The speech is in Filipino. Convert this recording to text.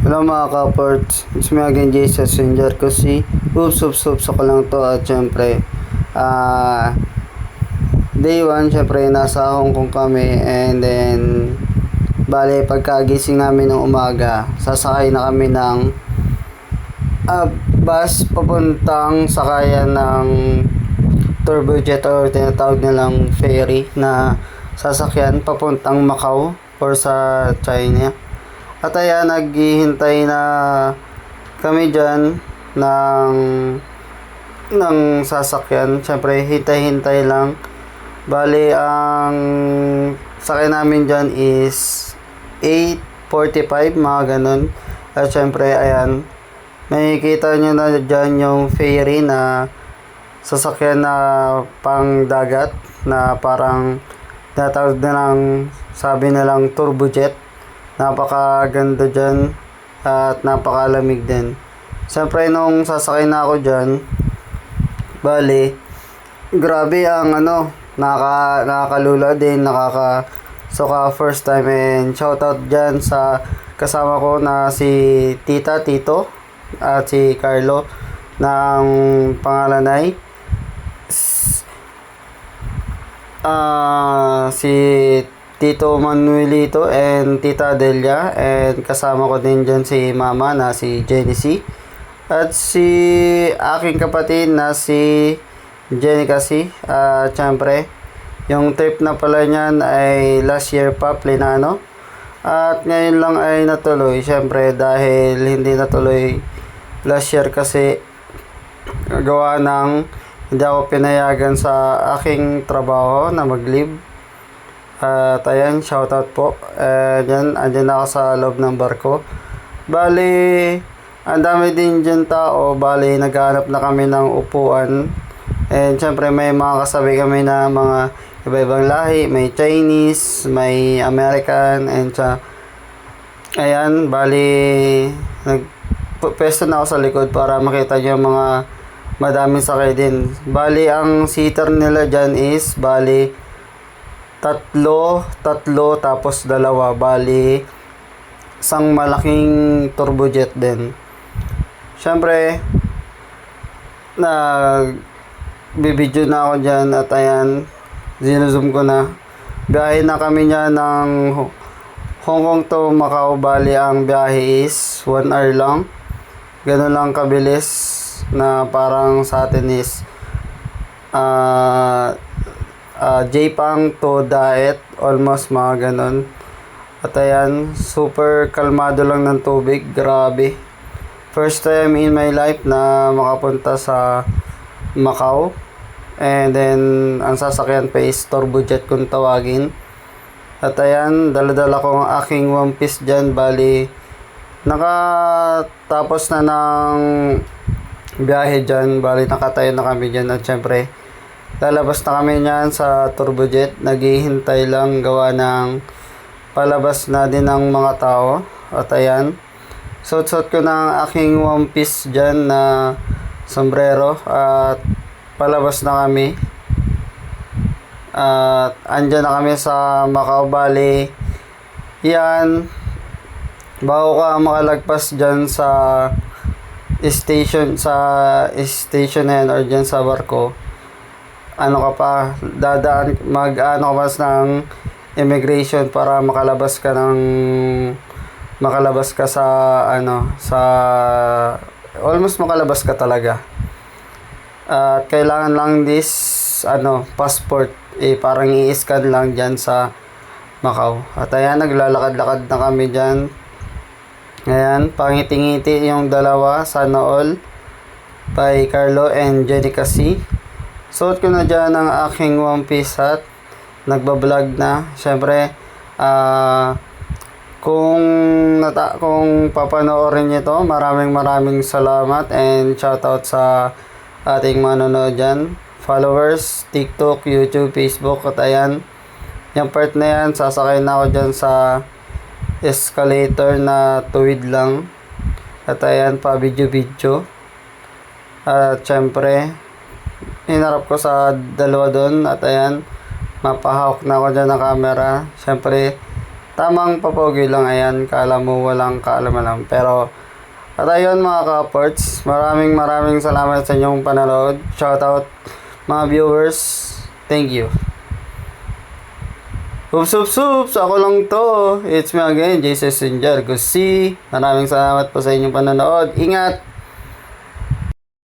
Hello mga ka-ports, it's me again Jason Singer kasi oops ako lang to at syempre day 1 syempre nasa Hong Kong kami and then bale pagkagising namin ng umaga sasakay na kami ng bus papuntang sakayan ng turbojet or tinatawag nilang ferry na sasakyan papuntang Macau or sa China. At ayan, naghihintay na kami dyan ng sasakyan. Siyempre, hintay-hintay lang. Bali, ang sakay namin dyan is 8:45, mga ganun. At siyempre, ayan, makikita nyo na dyan yung ferry na sasakyan na pang dagat na parang natawag na lang, sabi na lang turbojet. Napakaganda dyan at napakalamig din. Siyempre nung sasakay na ako dyan, bali, grabe ang nakakalula din, nakakasuka first time, and shoutout dyan sa kasama ko na si Tito at si Carlo ng pangalan ay si Tito Manuelito and Tita Delia, and kasama ko din dyan si mama na si Genesis at si aking kapatid na si Jenica C. At syempre yung trip na pala niyan ay last year pa plinano at ngayon lang ay natuloy, syempre dahil hindi natuloy last year kasi gawa ng hindi ako pinayagan sa aking trabaho na mag-leave. At ayan, shoutout po. Andyan ako sa loob ng barko. Bali, ang dami din dyan tao. Bali, naghahanap na kami ng upuan. And syempre, may mga kasabi kami na mga iba-ibang lahi. May Chinese, may American, and ayan, bali, nagpesto na ako sa likod para makita nyo mga madaming sakay din. Bali, ang seater nila dyan is, bali, tatlo, tapos dalawa. Bali, isang malaking turbojet din. Siyempre, bibidyo na ako dyan at ayan, zinzoom ko na. Biyahe na kami niya ng Hong Kong to Macau. Bali, ang biyahe is 1 hour lang. Ganun lang kabilis na parang sa atin is J-Pang to Daet, almost mga ganun. At ayan, super kalmado lang ng tubig, grabe. First time in my life na makapunta sa Macau. And then, ang sasakyan pa is turbojet kung tawagin. At ayan, dala-dala ko ang aking one piece dyan. Bali, nakatapos na ng biyahe dyan. Bali, nakatayo na kami dyan. At syempre, lalabas na kami niyan sa turbojet. Naghihintay lang gawa ng palabas na din ng mga tao. At ayan, suot ko na ang aking one piece dyan na sombrero at palabas na kami. At andyan na kami sa Macau. Bali, yan, bago ka makalagpas dyan sa station na yan or dyan sa barko, mag-ano ka pa ng immigration para makalabas ka sa almost makalabas ka talaga. At kailangan lang passport, parang i-scan lang dyan sa Macau. At ayan, naglalakad-lakad na kami dyan. Ayan, pangiti-ngiti yung dalawa, sana all, by Carlo and Jenica C. Suot ko na dyan ang aking one piece hat. Nagbablog na. Siyempre, kung papanoorin nyo to, maraming salamat and shoutout sa ating manonood dyan. Followers, TikTok, YouTube, Facebook. At ayan, yung part na yan, sasakay na ako dyan sa escalator na tuwid lang. At ayan, pa video. At syempre, hinarap ko sa dalawa doon. At ayan, mapahawak na ako dyan ng camera. Syempre, tamang papogi lang. Ayan, kala mo walang kaalaman lang. Pero, at ayun mga ka-ports, maraming salamat sa inyong panonood. Shoutout mga viewers. Thank you. Hoops! Ako lang to. It's me again, Jesus Sinjar. Maraming salamat po sa inyong panonood. Ingat!